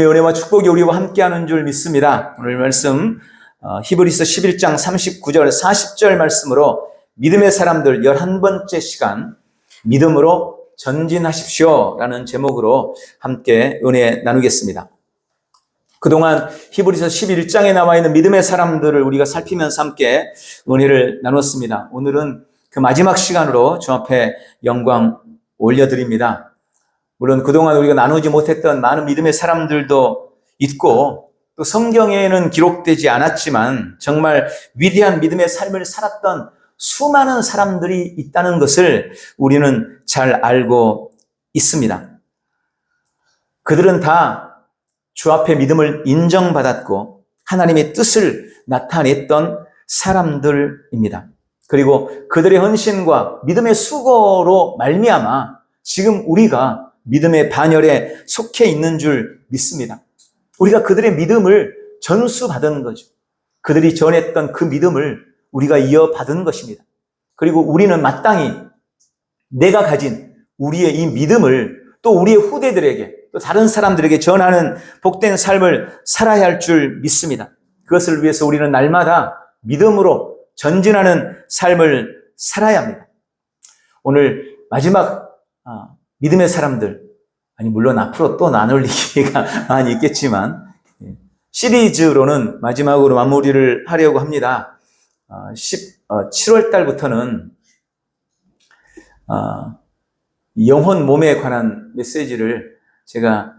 주님의 은혜와 축복이 우리와 함께하는 줄 믿습니다. 오늘 말씀 히브리서 11장 39절 40절 말씀으로 믿음의 사람들 11번째 시간 믿음으로 전진하십시오 라는 제목으로 함께 은혜 나누겠습니다. 그동안 히브리서 11장에 나와 있는 믿음의 사람들을 우리가 살피면서 함께 은혜를 나눴습니다. 오늘은 그 마지막 시간으로 주 앞에 영광 올려드립니다. 물론 그동안 우리가 나누지 못했던 많은 믿음의 사람들도 있고 또 성경에는 기록되지 않았지만 정말 위대한 믿음의 삶을 살았던 수많은 사람들이 있다는 것을 우리는 잘 알고 있습니다. 그들은 다 주 앞에 믿음을 인정받았고 하나님의 뜻을 나타냈던 사람들입니다. 그리고 그들의 헌신과 믿음의 수고로 말미암아 지금 우리가 믿음의 반열에 속해 있는 줄 믿습니다. 우리가 그들의 믿음을 전수받은 거죠. 그들이 전했던 그 믿음을 우리가 이어받은 것입니다. 그리고 우리는 마땅히 내가 가진 우리의 이 믿음을 또 우리의 후대들에게 또 다른 사람들에게 전하는 복된 삶을 살아야 할 줄 믿습니다. 그것을 위해서 우리는 날마다 믿음으로 전진하는 삶을 살아야 합니다. 오늘 마지막 믿음의 사람들, 물론 앞으로 또 나눌 기회가 많이 있겠지만 시리즈로는 마지막으로 마무리를 하려고 합니다. 7월 달부터는 영혼 몸에 관한 메시지를 제가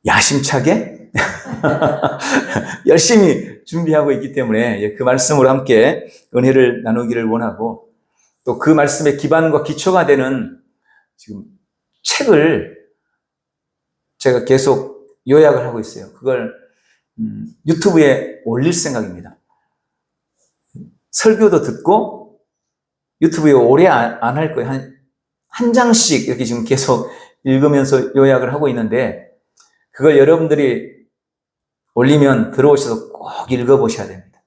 야심차게 열심히 준비하고 있기 때문에 그 말씀으로 함께 은혜를 나누기를 원하고 또 그 말씀의 기반과 기초가 되는 지금 책을 제가 계속 요약을 하고 있어요. 그걸 유튜브에 올릴 생각입니다. 설교도 듣고 유튜브에 오래 안 할 거예요. 한 장씩 이렇게 지금 계속 읽으면서 요약을 하고 있는데 그걸 여러분들이 올리면 들어오셔서 꼭 읽어보셔야 됩니다.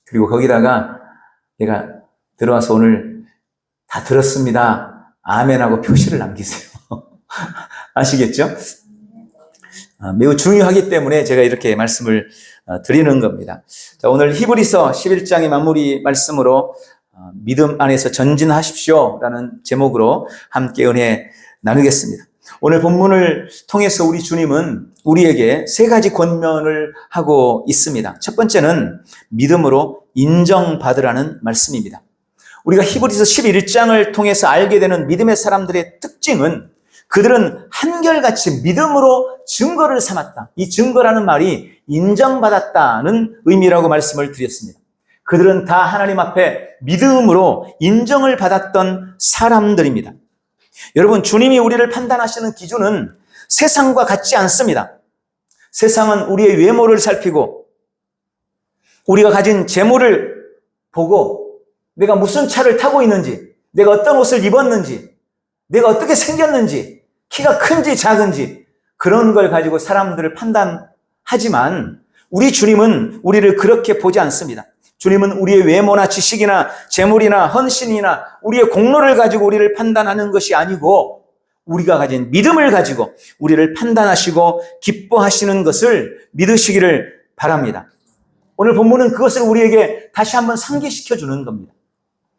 그리고 거기다가 내가 들어와서 오늘 다 들었습니다. 아멘하고 표시를 남기세요. 아시겠죠? 매우 중요하기 때문에 제가 이렇게 말씀을 드리는 겁니다. 자, 오늘 히브리서 11장의 마무리 말씀으로 믿음 안에서 전진하십시오 라는 제목으로 함께 은혜 나누겠습니다. 오늘 본문을 통해서 우리 주님은 우리에게 세 가지 권면을 하고 있습니다. 첫 번째는 믿음으로 인정받으라는 말씀입니다. 우리가 히브리서 11장을 통해서 알게 되는 믿음의 사람들의 특징은 그들은 한결같이 믿음으로 증거를 삼았다. 이 증거라는 말이 인정받았다는 의미라고 말씀을 드렸습니다. 그들은 다 하나님 앞에 믿음으로 인정을 받았던 사람들입니다. 여러분, 주님이 우리를 판단하시는 기준은 세상과 같지 않습니다. 세상은 우리의 외모를 살피고 우리가 가진 재물을 보고 내가 무슨 차를 타고 있는지, 내가 어떤 옷을 입었는지, 내가 어떻게 생겼는지, 키가 큰지 작은지 그런 걸 가지고 사람들을 판단하지만 우리 주님은 우리를 그렇게 보지 않습니다. 주님은 우리의 외모나 지식이나 재물이나 헌신이나 우리의 공로를 가지고 우리를 판단하는 것이 아니고 우리가 가진 믿음을 가지고 우리를 판단하시고 기뻐하시는 것을 믿으시기를 바랍니다. 오늘 본문은 그것을 우리에게 다시 한번 상기시켜 주는 겁니다.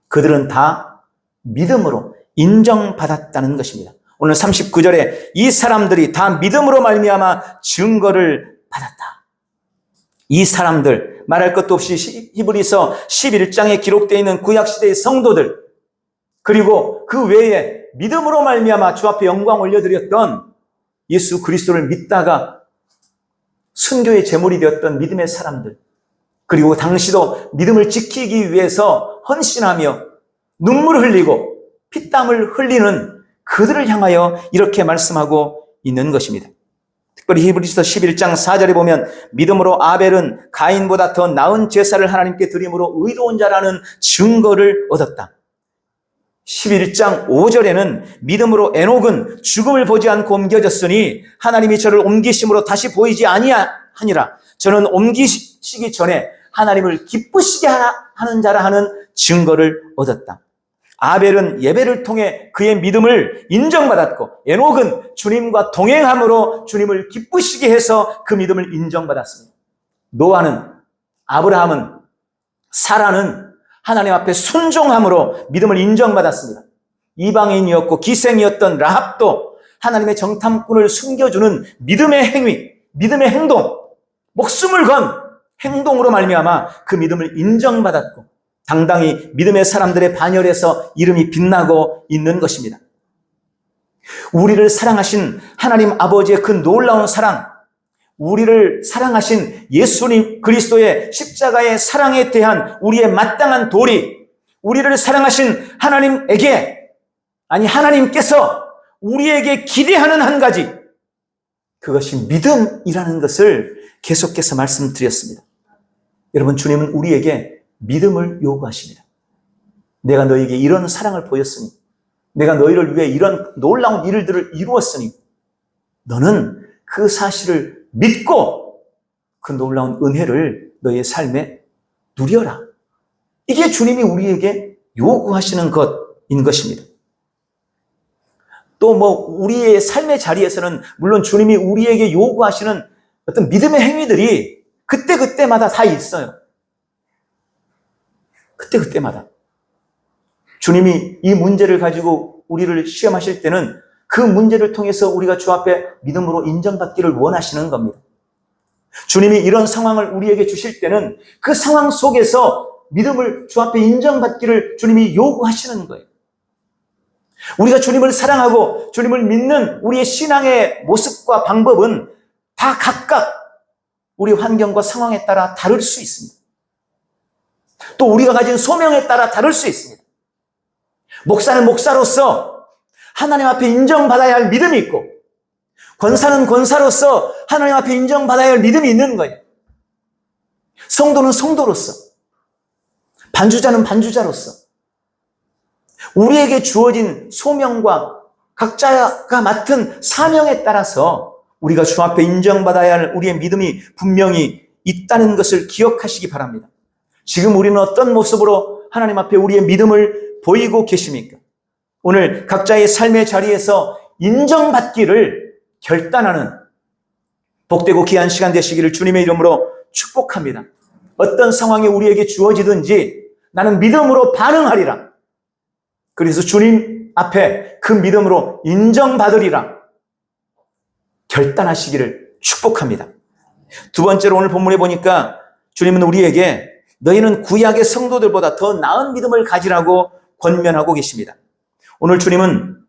그들은 다 믿음으로 인정받았다는 것입니다. 오늘 39절에 이 사람들이 다 믿음으로 말미암아 증거를 받았다. 이 사람들, 말할 것도 없이 히브리서 11장에 기록되어 있는 구약시대의 성도들, 그리고 그 외에 믿음으로 말미암아 주 앞에 영광 올려드렸던 예수 그리스도를 믿다가 순교의 제물이 되었던 믿음의 사람들, 그리고 당시도 믿음을 지키기 위해서 헌신하며 눈물을 흘리고 피땀을 흘리는 그들을 향하여 이렇게 말씀하고 있는 것입니다. 특별히 히브리서 11장 4절에 보면 믿음으로 아벨은 가인보다 더 나은 제사를 하나님께 드림으로 의로운 자라는 증거를 얻었다. 11장 5절에는 믿음으로 에녹은 죽음을 보지 않고 옮겨졌으니 하나님이 저를 옮기심으로 다시 보이지 아니하니라. 저는 옮기시기 전에 하나님을 기쁘시게 하는 자라 하는 증거를 얻었다. 아벨은 예배를 통해 그의 믿음을 인정받았고, 에녹은 주님과 동행함으로 주님을 기쁘시게 해서 그 믿음을 인정받았습니다. 노아는, 아브라함은, 사라는 하나님 앞에 순종함으로 믿음을 인정받았습니다. 이방인이었고 기생이었던 라합도 하나님의 정탐꾼을 숨겨주는 믿음의 행위, 믿음의 행동, 목숨을 건 행동으로 말미암아 그 믿음을 인정받았고, 당당히 믿음의 사람들의 반열에서 이름이 빛나고 있는 것입니다. 우리를 사랑하신 하나님 아버지의 그 놀라운 사랑, 우리를 사랑하신 예수님 그리스도의 십자가의 사랑에 대한 우리의 마땅한 도리, 우리를 사랑하신 하나님께서 우리에게 기대하는 한 가지, 그것이 믿음이라는 것을 계속해서 말씀드렸습니다. 여러분, 주님은 우리에게 믿음을 요구하십니다. 내가 너에게 이런 사랑을 보였으니, 내가 너희를 위해 이런 놀라운 일들을 이루었으니 너는 그 사실을 믿고 그 놀라운 은혜를 너의 삶에 누려라. 이게 주님이 우리에게 요구하시는 것인 것입니다. 또 우리의 삶의 자리에서는 물론 주님이 우리에게 요구하시는 어떤 믿음의 행위들이 그때그때마다 다 있어요. 그때그때마다. 주님이 이 문제를 가지고 우리를 시험하실 때는 그 문제를 통해서 우리가 주 앞에 믿음으로 인정받기를 원하시는 겁니다. 주님이 이런 상황을 우리에게 주실 때는 그 상황 속에서 믿음을 주 앞에 인정받기를 주님이 요구하시는 거예요. 우리가 주님을 사랑하고 주님을 믿는 우리의 신앙의 모습과 방법은 다 각각 우리 환경과 상황에 따라 다를 수 있습니다. 또 우리가 가진 소명에 따라 다를 수 있습니다. 목사는 목사로서 하나님 앞에 인정받아야 할 믿음이 있고, 권사는 권사로서 하나님 앞에 인정받아야 할 믿음이 있는 거예요. 성도는 성도로서, 반주자는 반주자로서 우리에게 주어진 소명과 각자가 맡은 사명에 따라서 우리가 주 앞에 인정받아야 할 우리의 믿음이 분명히 있다는 것을 기억하시기 바랍니다. 지금 우리는 어떤 모습으로 하나님 앞에 우리의 믿음을 보이고 계십니까? 오늘 각자의 삶의 자리에서 인정받기를 결단하는 복되고 귀한 시간 되시기를 주님의 이름으로 축복합니다. 어떤 상황이 우리에게 주어지든지 나는 믿음으로 반응하리라. 그래서 주님 앞에 그 믿음으로 인정받으리라 결단하시기를 축복합니다. 두 번째로 오늘 본문에 보니까 주님은 우리에게 너희는 구약의 성도들보다 더 나은 믿음을 가지라고 권면하고 계십니다. 오늘 주님은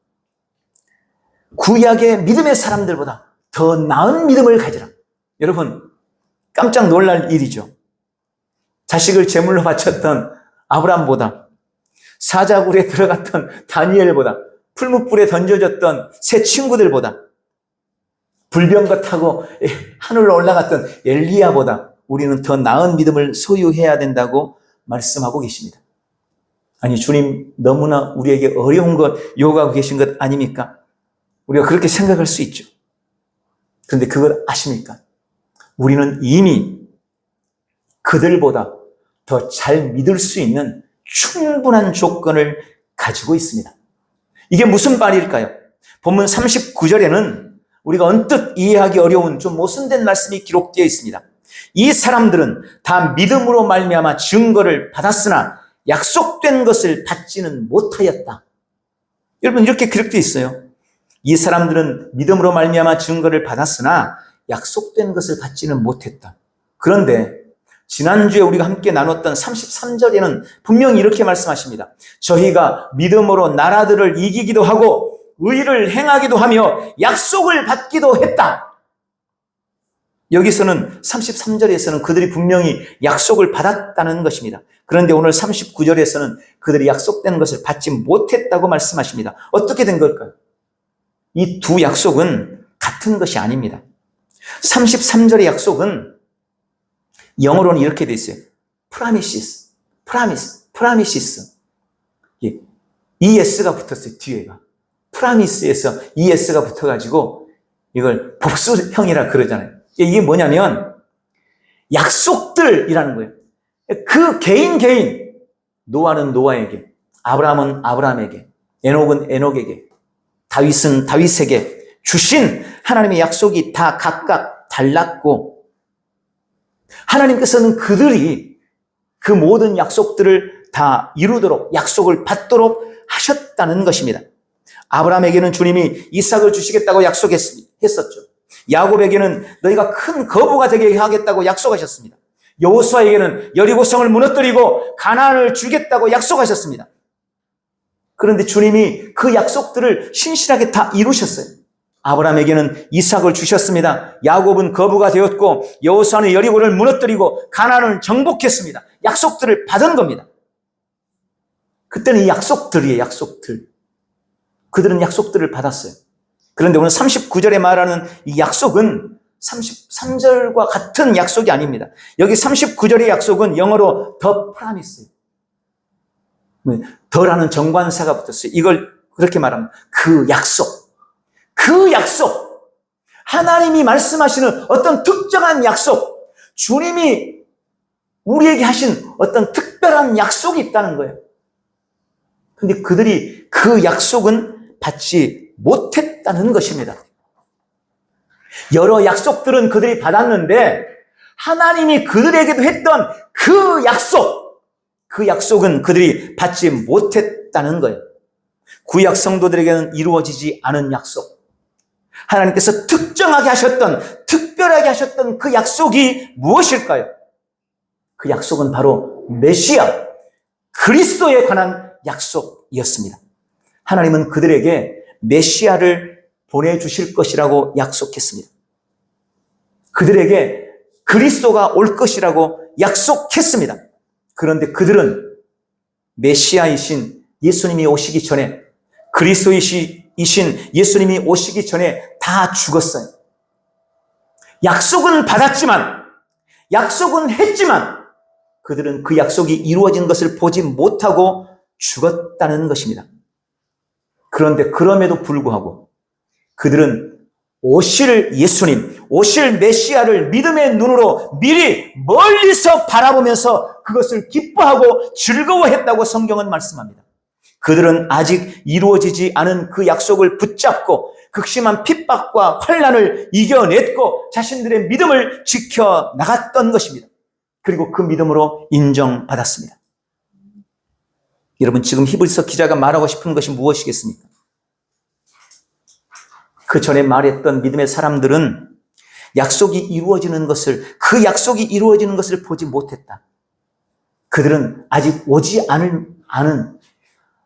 구약의 믿음의 사람들보다 더 나은 믿음을 가지라. 여러분, 깜짝 놀랄 일이죠. 자식을 제물로 바쳤던 아브라함보다, 사자굴에 들어갔던 다니엘보다, 풀무불에 던져졌던 새 친구들보다, 불병거 타고 하늘로 올라갔던 엘리야보다 우리는 더 나은 믿음을 소유해야 된다고 말씀하고 계십니다. 아니, 주님 너무나 우리에게 어려운 것 요구하고 계신 것 아닙니까? 우리가 그렇게 생각할 수 있죠. 그런데 그걸 아십니까? 우리는 이미 그들보다 더 잘 믿을 수 있는 충분한 조건을 가지고 있습니다. 이게 무슨 말일까요? 본문 39절에는 우리가 언뜻 이해하기 어려운 좀 모순된 말씀이 기록되어 있습니다. 이 사람들은 다 믿음으로 말미암아 증거를 받았으나 약속된 것을 받지는 못하였다. 여러분, 이렇게 기록되어 있어요. 이 사람들은 믿음으로 말미암아 증거를 받았으나 약속된 것을 받지는 못했다. 그런데 지난주에 우리가 함께 나눴던 33절에는 분명히 이렇게 말씀하십니다. 저희가 믿음으로 나라들을 이기기도 하고 의를 행하기도 하며 약속을 받기도 했다. 여기서는 33절에서는 그들이 분명히 약속을 받았다는 것입니다. 그런데 오늘 39절에서는 그들이 약속된 것을 받지 못했다고 말씀하십니다. 어떻게 된 걸까요? 이 두 약속은 같은 것이 아닙니다. 33절의 약속은 영어로는 이렇게 돼 있어요. promises, promises. ES가 붙었어요, 뒤에가. promise에서 ES가 붙어가지고 이걸 복수형이라 그러잖아요. 이게 뭐냐면 약속들이라는 거예요. 그 개인, 노아는 노아에게, 아브라함은 아브라함에게, 에녹은 에녹에게, 다윗은 다윗에게 주신 하나님의 약속이 다 각각 달랐고, 하나님께서는 그들이 그 모든 약속들을 다 이루도록, 약속을 받도록 하셨다는 것입니다. 아브라함에게는 주님이 이삭을 주시겠다고 약속했었죠. 야곱에게는 너희가 큰 거부가 되게 하겠다고 약속하셨습니다. 여호수아에게는 여리고성을 무너뜨리고 가나안을 주겠다고 약속하셨습니다. 그런데 주님이 그 약속들을 신실하게 다 이루셨어요. 아브라함에게는 이삭을 주셨습니다. 야곱은 거부가 되었고 여호수아는 여리고를 무너뜨리고 가나안을 정복했습니다. 약속들을 받은 겁니다. 그때는 이 약속들이에요. 약속들. 그들은 약속들을 받았어요. 그런데 오늘 39절에 말하는 이 약속은 33절과 같은 약속이 아닙니다. 여기 39절의 약속은 영어로 the promise, 더라는 정관사가 붙었어요. 이걸 그렇게 말합니다. 그 약속. 그 약속. 하나님이 말씀하시는 어떤 특정한 약속. 주님이 우리에게 하신 어떤 특별한 약속이 있다는 거예요. 근데 그들이 그 약속은 받지 못했다는 것입니다. 여러 약속들은 그들이 받았는데 하나님이 그들에게도 했던 그 약속은 그들이 받지 못했다는 거예요. 구약 성도들에게는 이루어지지 않은 약속. 하나님께서 특정하게 하셨던, 특별하게 하셨던 그 약속이 무엇일까요? 그 약속은 바로 메시아, 그리스도에 관한 약속이었습니다. 하나님은 그들에게 메시아를 보내주실 것이라고 약속했습니다. 그들에게 그리스도가 올 것이라고 약속했습니다. 그런데 그들은 메시아이신 예수님이 오시기 전에, 그리스도이신 예수님이 오시기 전에 다 죽었어요. 약속은 받았지만, 약속은 했지만 그들은 그 약속이 이루어진 것을 보지 못하고 죽었다는 것입니다. 그런데 그럼에도 불구하고 그들은 오실 예수님, 오실 메시아를 믿음의 눈으로 미리 멀리서 바라보면서 그것을 기뻐하고 즐거워했다고 성경은 말씀합니다. 그들은 아직 이루어지지 않은 그 약속을 붙잡고 극심한 핍박과 환난을 이겨냈고 자신들의 믿음을 지켜나갔던 것입니다. 그리고 그 믿음으로 인정받았습니다. 여러분, 지금 히브리서 기자가 말하고 싶은 것이 무엇이겠습니까? 그 전에 말했던 믿음의 사람들은 약속이 이루어지는 것을, 그 약속이 이루어지는 것을 보지 못했다. 그들은 아직 오지 않은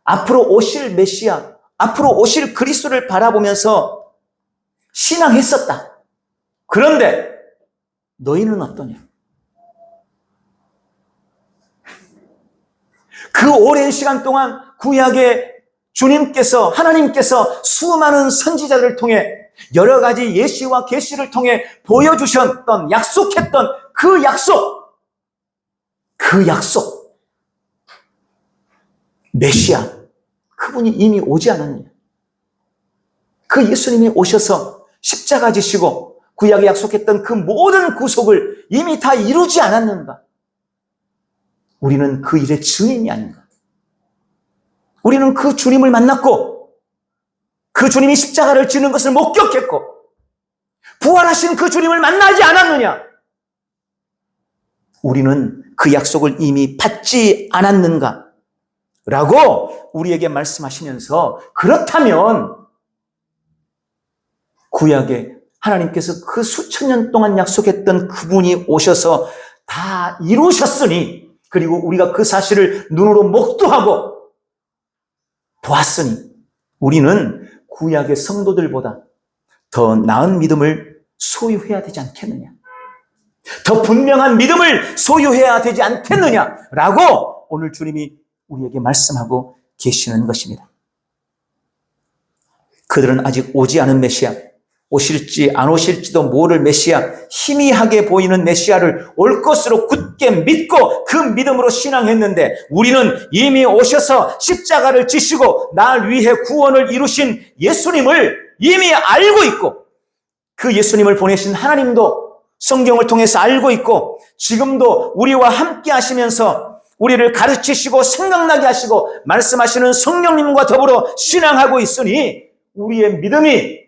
앞으로 오실 메시아, 앞으로 오실 그리스도를 바라보면서 신앙했었다. 그런데 너희는 어떠냐? 그 오랜 시간 동안 구약의 주님께서, 하나님께서 수많은 선지자들을 통해 여러 가지 예시와 계시를 통해 보여주셨던, 약속했던 그 약속, 메시아, 그분이 이미 오지 않았느냐? 그 예수님이 오셔서 십자가 지시고 구약에 약속했던 그 모든 구속을 이미 다 이루지 않았는가? 우리는 그 일의 증인이 아닌가? 우리는 그 주님을 만났고 그 주님이 십자가를 지는 것을 목격했고 부활하신 그 주님을 만나지 않았느냐? 우리는 그 약속을 이미 받지 않았는가? 라고 우리에게 말씀하시면서, 그렇다면 구약에 하나님께서 그 수천 년 동안 약속했던 그분이 오셔서 다 이루셨으니, 그리고 우리가 그 사실을 눈으로 목도하고 보았으니 우리는 구약의 성도들보다 더 나은 믿음을 소유해야 되지 않겠느냐? 더 분명한 믿음을 소유해야 되지 않겠느냐라고 오늘 주님이 우리에게 말씀하고 계시는 것입니다. 그들은 아직 오지 않은 메시아, 오실지 안 오실지도 모를 메시아, 희미하게 보이는 메시아를 올 것으로 굳게 믿고 그 믿음으로 신앙했는데, 우리는 이미 오셔서 십자가를 지시고 날 위해 구원을 이루신 예수님을 이미 알고 있고, 그 예수님을 보내신 하나님도 성경을 통해서 알고 있고, 지금도 우리와 함께 하시면서 우리를 가르치시고 생각나게 하시고 말씀하시는 성령님과 더불어 신앙하고 있으니 우리의 믿음이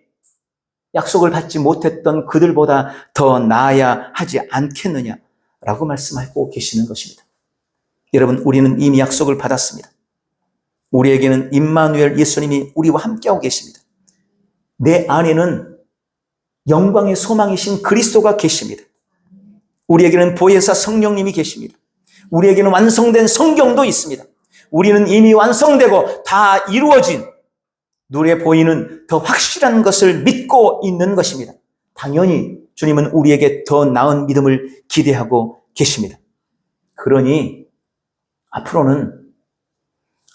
약속을 받지 못했던 그들보다 더 나아야 하지 않겠느냐라고 말씀하고 계시는 것입니다. 여러분, 우리는 이미 약속을 받았습니다. 우리에게는 임마누엘 예수님이 우리와 함께하고 계십니다. 내 안에는 영광의 소망이신 그리스도가 계십니다. 우리에게는 보혜사 성령님이 계십니다. 우리에게는 완성된 성경도 있습니다. 우리는 이미 완성되고 다 이루어진 눈에 보이는 더 확실한 것을 믿고 있는 것입니다. 당연히 주님은 우리에게 더 나은 믿음을 기대하고 계십니다. 그러니 앞으로는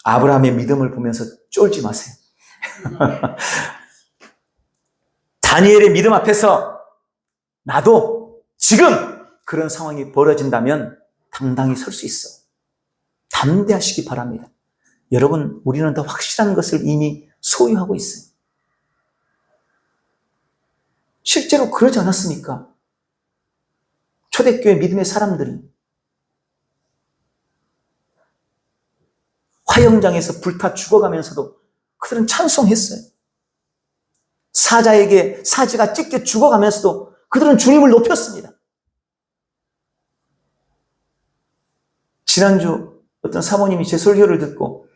아브라함의 믿음을 보면서 쫄지 마세요. 다니엘의 믿음 앞에서 나도 지금 그런 상황이 벌어진다면 당당히 설 수 있어. 담대하시기 바랍니다. 여러분, 우리는 더 확실한 것을 이미 소유하고 있어요. 실제로 그러지 않았습니까? 초대교회 믿음의 사람들이 화영장에서 불타 죽어가면서도 그들은 찬송했어요. 사자에게 사지가 찢겨 죽어가면서도 그들은 주님을 높였습니다. 지난주 어떤 사모님이 제 설교를 듣고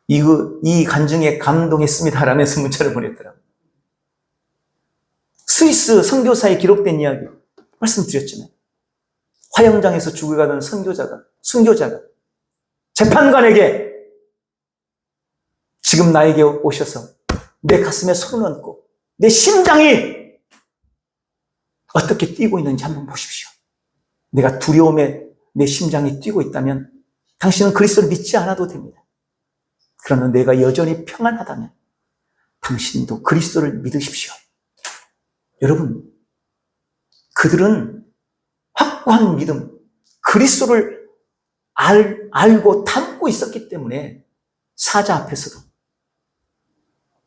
이 간증에 감동했습니다 라면서 문자를 보냈더라고요. 스위스 선교사에 기록된 이야기 말씀드렸잖아요. 화영장에서 죽어가던 순교자가 재판관에게 지금 나에게 오셔서 내 가슴에 손을 얹고 내 심장이 어떻게 뛰고 있는지 한번 보십시오. 내가 두려움에 내 심장이 뛰고 있다면 당신은 그리스도를 믿지 않아도 됩니다. 그러나 내가 여전히 평안하다면 당신도 그리스도를 믿으십시오. 여러분, 그들은 확고한 믿음, 그리스도를 알고 담고 있었기 때문에 사자 앞에서도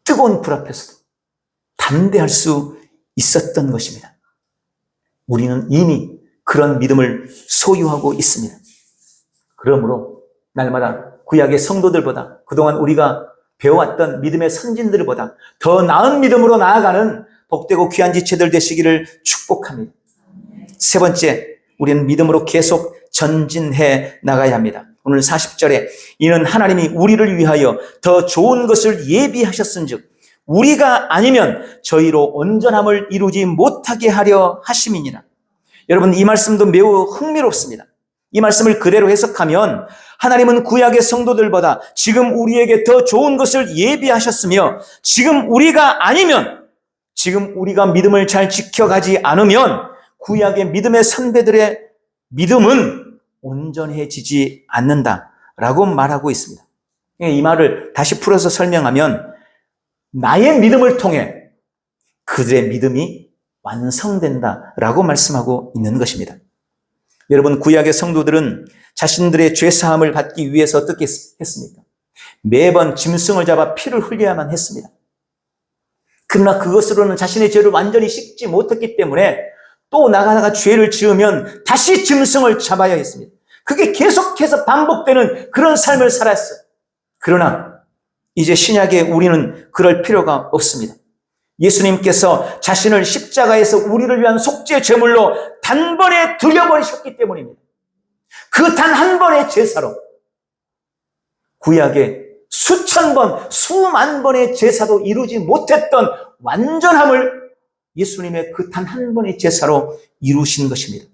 뜨거운 불 앞에서도 담대할 수 있었던 것입니다. 우리는 이미 그런 믿음을 소유하고 있습니다. 그러므로 날마다 구약의 성도들보다 그동안 우리가 배워왔던 믿음의 선진들보다 더 나은 믿음으로 나아가는 복되고 귀한 지체들 되시기를 축복합니다. 세 번째, 우리는 믿음으로 계속 전진해 나가야 합니다. 오늘 40절에 이는 하나님이 우리를 위하여 더 좋은 것을 예비하셨은즉 우리가 아니면 저희로 온전함을 이루지 못하게 하려 하심이니라. 여러분, 이 말씀도 매우 흥미롭습니다. 이 말씀을 그대로 해석하면 하나님은 구약의 성도들보다 지금 우리에게 더 좋은 것을 예비하셨으며 지금 우리가 아니면, 지금 우리가 믿음을 잘 지켜가지 않으면 구약의 믿음의 선배들의 믿음은 온전해지지 않는다라고 말하고 있습니다. 이 말을 다시 풀어서 설명하면 나의 믿음을 통해 그들의 믿음이 완성된다라고 말씀하고 있는 것입니다. 여러분, 구약의 성도들은 자신들의 죄사함을 받기 위해서 어떻게 했습니까? 매번 짐승을 잡아 피를 흘려야만 했습니다. 그러나 그것으로는 자신의 죄를 완전히 씻지 못했기 때문에 또 나가다가 죄를 지으면 다시 짐승을 잡아야 했습니다. 그게 계속해서 반복되는 그런 삶을 살았어요. 그러나 이제 신약에 우리는 그럴 필요가 없습니다. 예수님께서 자신을 십자가에서 우리를 위한 속죄 제물로 단번에 드려버리셨기 때문입니다. 그 단 한 번의 제사로 구약의 수천 번, 수만 번의 제사도 이루지 못했던 완전함을 예수님의 그 단 한 번의 제사로 이루신 것입니다.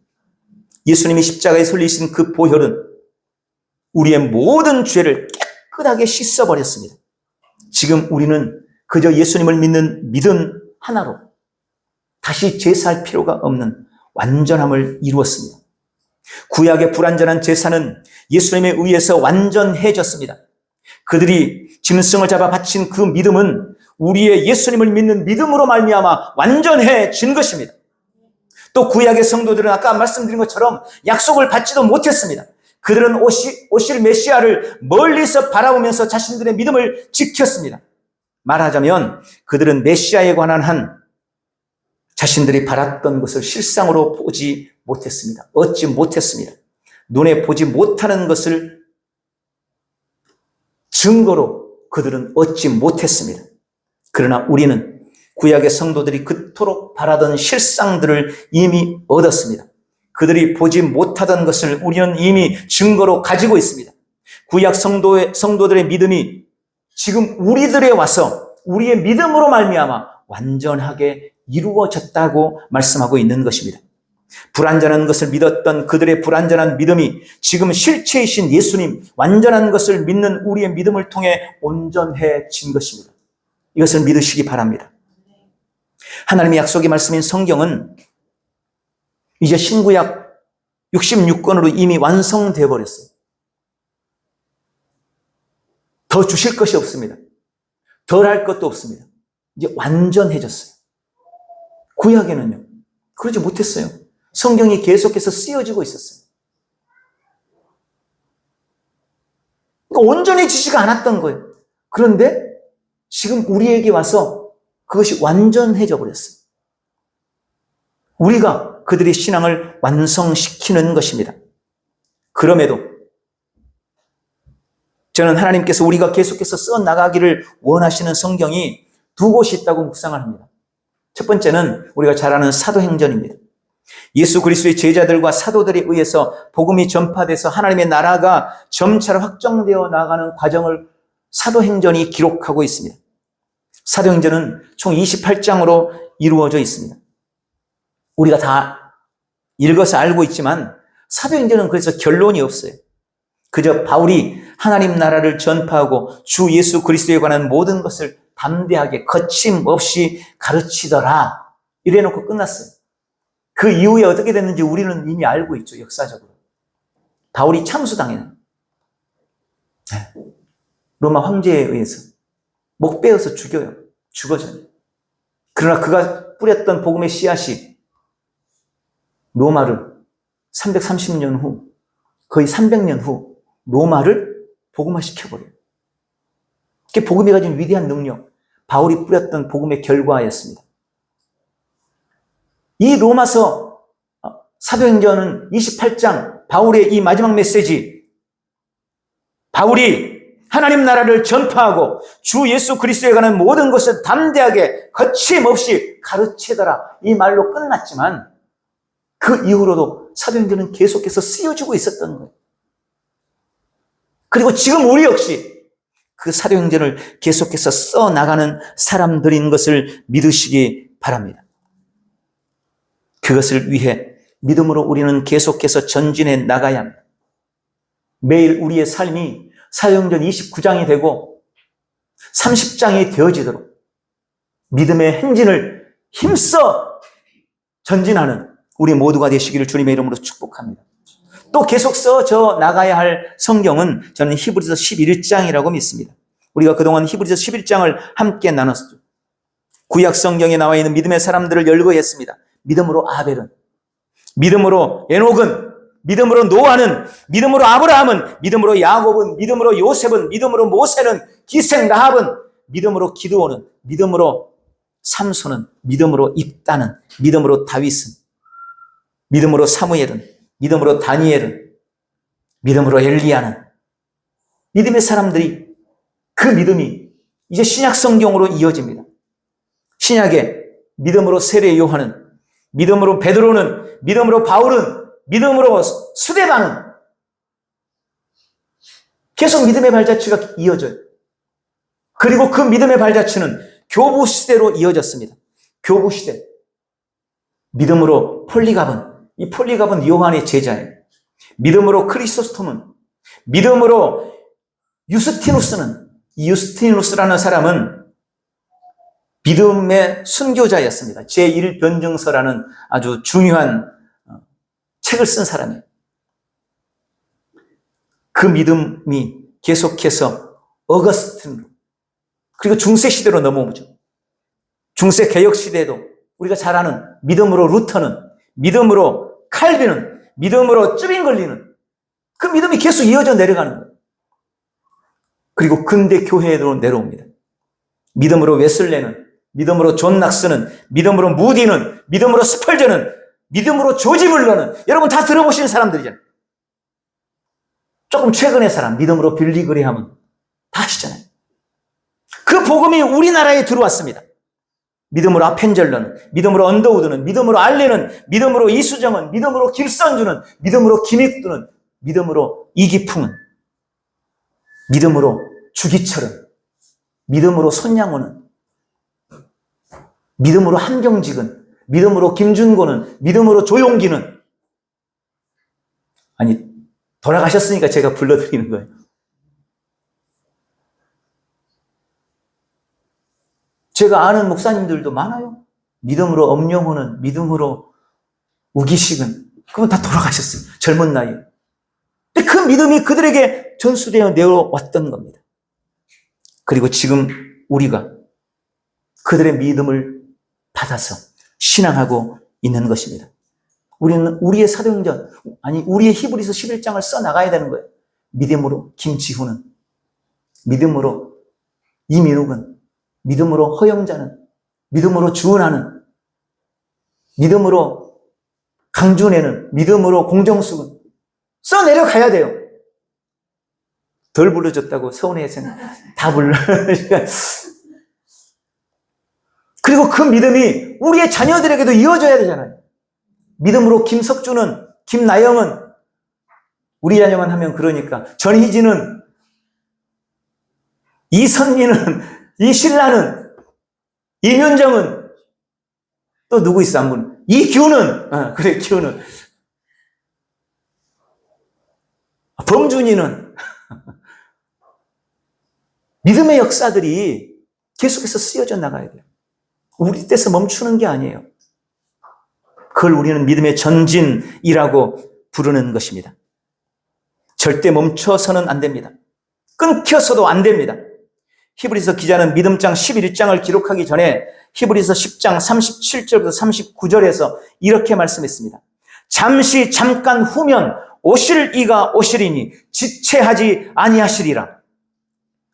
예수님이 십자가에 설리신 그 보혈은 우리의 모든 죄를 깨끗하게 씻어버렸습니다. 지금 우리는 그저 예수님을 믿는 믿음 하나로 다시 제사할 필요가 없는 완전함을 이루었습니다. 구약의 불완전한 제사는 제사에 의해서 완전해졌습니다. 그들이 짐승을 잡아 바친 그 믿음은 우리의 예수님을 믿는 믿음으로 말미암아 완전해진 것입니다. 또 구약의 성도들은 아까 말씀드린 것처럼 약속을 받지도 못했습니다. 그들은 오실 메시아를 멀리서 바라보면서 자신들의 믿음을 지켰습니다. 말하자면 그들은 메시아에 관한 한 자신들이 바랐던 것을 실상으로 보지 못했습니다. 얻지 못했습니다. 눈에 보지 못하는 것을 증거로 그들은 얻지 못했습니다. 그러나 우리는 구약의 성도들이 그토록 바라던 실상들을 이미 얻었습니다. 그들이 보지 못하던 것을 우리는 이미 증거로 가지고 있습니다. 구약 성도들의 믿음이 지금 우리들에 와서 우리의 믿음으로 말미암아 완전하게 이루어졌다고 말씀하고 있는 것입니다. 불완전한 것을 믿었던 그들의 불완전한 믿음이 지금 실체이신 예수님, 완전한 것을 믿는 우리의 믿음을 통해 온전해진 것입니다. 이것을 믿으시기 바랍니다. 하나님의 약속의 말씀인 성경은 이제 신구약 66권으로 이미 완성되어 버렸어요. 더 주실 것이 없습니다. 덜 할 것도 없습니다. 이제 완전해졌어요. 구약에는요, 그러지 못했어요. 성경이 계속해서 쓰여지고 있었어요. 그러니까 온전해지지가 않았던 거예요. 그런데 지금 우리에게 와서 그것이 완전해져 버렸어요. 우리가 그들의 신앙을 완성시키는 것입니다. 그럼에도 저는 하나님께서 우리가 계속해서 써나가기를 원하시는 성경이 두 곳이 있다고 묵상을 합니다. 첫 번째는 우리가 잘 아는 사도행전입니다. 예수 그리스도의 제자들과 사도들에 의해서 복음이 전파돼서 하나님의 나라가 점차로 확정되어 나가는 과정을 사도행전이 기록하고 있습니다. 사도행전은 총 28장으로 이루어져 있습니다. 우리가 다 읽어서 알고 있지만 사도행전은 그래서 결론이 없어요. 그저 바울이 하나님 나라를 전파하고 주 예수 그리스도에 관한 모든 것을 담대하게 거침없이 가르치더라 이래놓고 끝났어요. 그 이후에 어떻게 됐는지 우리는 이미 알고 있죠. 역사적으로 바울이 참수당해요. 로마 황제에 의해서 목 베어서 죽어져요. 그러나 그가 뿌렸던 복음의 씨앗이 로마를 330년 후, 거의 300년 후 로마를 복음화시켜버려요. 그게 복음이 가진 위대한 능력, 바울이 뿌렸던 복음의 결과였습니다. 이 로마서 사도행전은 28장 바울의 이 마지막 메시지, 바울이 하나님 나라를 전파하고 주 예수 그리스도에 관한 모든 것을 담대하게 거침없이 가르치더라 이 말로 끝났지만 그 이후로도 사도행전은 계속해서 쓰여지고 있었던 거예요. 그리고 지금 우리 역시 그 사도행전을 계속해서 써나가는 사람들인 것을 믿으시기 바랍니다. 그것을 위해 믿음으로 우리는 계속해서 전진해 나가야 합니다. 매일 우리의 삶이 사도행전 29장이 되고 30장이 되어지도록 믿음의 행진을 힘써 전진하는 우리 모두가 되시기를 주님의 이름으로 축복합니다. 또 계속 써져 나가야 할 성경은 저는 히브리서 11장이라고 믿습니다. 우리가 그동안 히브리서 11장을 함께 나눴죠. 구약 성경에 나와 있는 믿음의 사람들을 열거했습니다. 믿음으로 아벨은, 믿음으로 에녹은, 믿음으로 노아는, 믿음으로 아브라함은, 믿음으로 야곱은, 믿음으로 요셉은, 믿음으로 모세는, 기생 라합은, 믿음으로 기드온은, 믿음으로 삼손은, 믿음으로 입다는, 믿음으로 다윗은, 믿음으로 사무엘은, 믿음으로 다니엘은, 믿음으로 엘리야는, 믿음의 사람들이 그 믿음이 이제 신약 성경으로 이어집니다. 신약에 믿음으로 세례 요한은, 믿음으로 베드로는, 믿음으로 바울은, 믿음으로 스데반은 계속 믿음의 발자취가 이어져요. 그리고 그 믿음의 발자취는 교부 시대로 이어졌습니다. 교부 시대. 믿음으로 폴리갑은, 이 폴리갑은 요한의 제자예요. 믿음으로 크리소스톰은, 믿음으로 유스티누스는, 이 유스티누스라는 사람은 믿음의 순교자였습니다. 제1변증서라는 아주 중요한 책을 쓴 사람이에요. 그 믿음이 계속해서 어거스틴으로, 그리고 중세시대로 넘어오죠. 중세개혁시대에도 우리가 잘 아는 믿음으로 루터는, 믿음으로 칼빈은, 믿음으로 쭈빙걸리는 그 믿음이 계속 이어져 내려가는 거예요. 그리고 근대 교회로 내려옵니다. 믿음으로 웨슬레는, 믿음으로 존 낙스는, 믿음으로 무디는, 믿음으로 스펄전은, 믿음으로 조지 물러는, 여러분 다 들어보신 사람들이잖아요. 조금 최근의 사람, 믿음으로 빌리 그레이엄은 다 아시잖아요. 그 복음이 우리나라에 들어왔습니다. 믿음으로 아펜젤러는, 믿음으로 언더우드는, 믿음으로 알렌은, 믿음으로 이수정은, 믿음으로 길선주는, 믿음으로 김익두는, 믿음으로 이기풍은, 믿음으로 주기철은, 믿음으로 손양호는, 믿음으로 한경직은, 믿음으로 김준고는, 믿음으로 조용기는. 아니, 돌아가셨으니까 제가 불러드리는 거예요. 제가 아는 목사님들도 많아요. 믿음으로 엄영호는, 믿음으로 우기식은, 그건 다 돌아가셨어요. 젊은 나이에. 근데 그 믿음이 그들에게 전수되어 내려왔던 겁니다. 그리고 지금 우리가 그들의 믿음을 받아서 신앙하고 있는 것입니다. 우리는 우리의 사도행전, 아니 우리의 히브리서 11장을 써나가야 되는 거예요. 믿음으로 김지훈은, 믿음으로 이민욱은, 믿음으로 허영자는, 믿음으로 주은하는, 믿음으로 강준혜는, 믿음으로 공정숙은 써내려가야 돼요. 덜 불러줬다고 서운해서는 다 불러. 그리고 그 믿음이 우리의 자녀들에게도 이어져야 되잖아요. 믿음으로 김석주는, 김나영은, 우리 자녀만 하면 그러니까, 전희진은, 이선미는, 이신라는, 이면정은, 또 누구 있어, 한 분? 이규는, 그래, 규는. 범준이는. 믿음의 역사들이 계속해서 쓰여져 나가야 돼요. 우리 때서 멈추는 게 아니에요. 그걸 우리는 믿음의 전진이라고 부르는 것입니다. 절대 멈춰서는 안 됩니다. 끊겨서도 안 됩니다. 히브리서 기자는 믿음장 11장을 기록하기 전에 히브리서 10장 37절부터 39절에서 이렇게 말씀했습니다. 잠깐 후면 오실 이가 오시리니 지체하지 아니하시리라.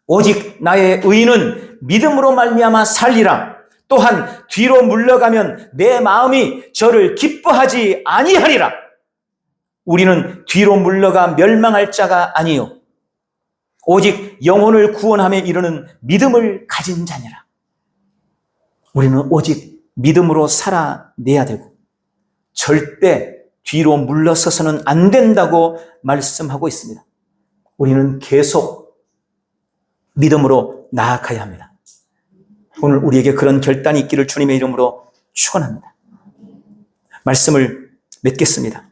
오직 나의 의인은 믿음으로 말미암아 살리라. 또한 뒤로 물러가면 내 마음이 저를 기뻐하지 아니하리라. 우리는 뒤로 물러가 멸망할 자가 아니요 오직 영혼을 구원함에 이르는 믿음을 가진 자니라. 우리는 오직 믿음으로 살아내야 되고 절대 뒤로 물러서서는 안 된다고 말씀하고 있습니다. 우리는 계속 믿음으로 나아가야 합니다. 오늘 우리에게 그런 결단이 있기를 주님의 이름으로 축원합니다. 말씀을 맺겠습니다.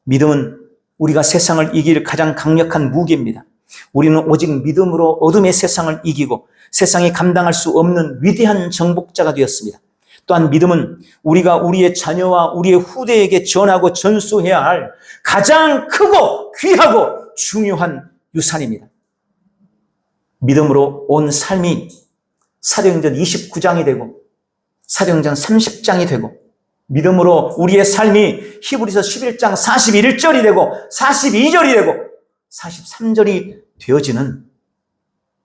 믿음은 우리가 세상을 이길 가장 강력한 무기입니다. 우리는 오직 믿음으로 어둠의 세상을 이기고 세상이 감당할 수 없는 위대한 정복자가 되었습니다. 또한 믿음은 우리가 우리의 자녀와 우리의 후대에게 전하고 전수해야 할 가장 크고 귀하고 중요한 유산입니다. 믿음으로 온 삶이 사도행전 29장이 되고 사도행전 30장이 되고 믿음으로 우리의 삶이 히브리서 11장 41절이 되고 42절이 되고 43절이 되어지는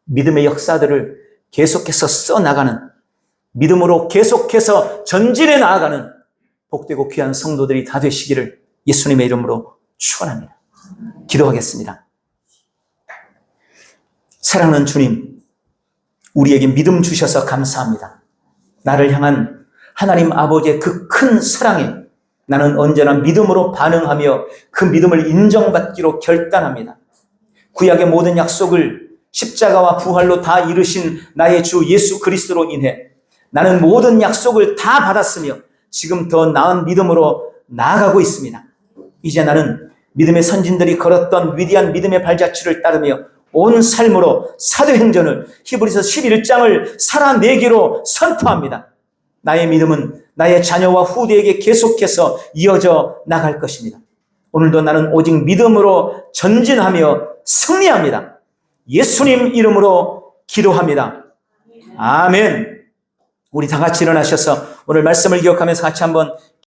믿음의 역사들을 계속해서 써나가는 믿음으로 계속해서 전진해 나아가는 복되고 귀한 성도들이 다 되시기를 예수님의 이름으로 축원합니다. 기도하겠습니다. 사랑하는 주님, 우리에게 믿음 주셔서 감사합니다. 나를 향한 하나님 아버지의 그 큰 사랑에 나는 언제나 믿음으로 반응하며 그 믿음을 인정받기로 결단합니다. 구약의 모든 약속을 십자가와 부활로 다 이루신 나의 주 예수 그리스도로 인해 나는 모든 약속을 다 받았으며 지금 더 나은 믿음으로 나아가고 있습니다. 이제 나는 믿음의 선진들이 걸었던 위대한 믿음의 발자취를 따르며 온 삶으로 사도행전을 히브리서 11장을 살아내기로 선포합니다. 나의 믿음은 나의 자녀와 후대에게 계속해서 이어져 나갈 것입니다. 오늘도 나는 오직 믿음으로 전진하며 승리합니다. 예수님 이름으로 기도합니다. 아멘. 우리 다 같이 일어나셔서 오늘 말씀을 기억하면서 같이 한번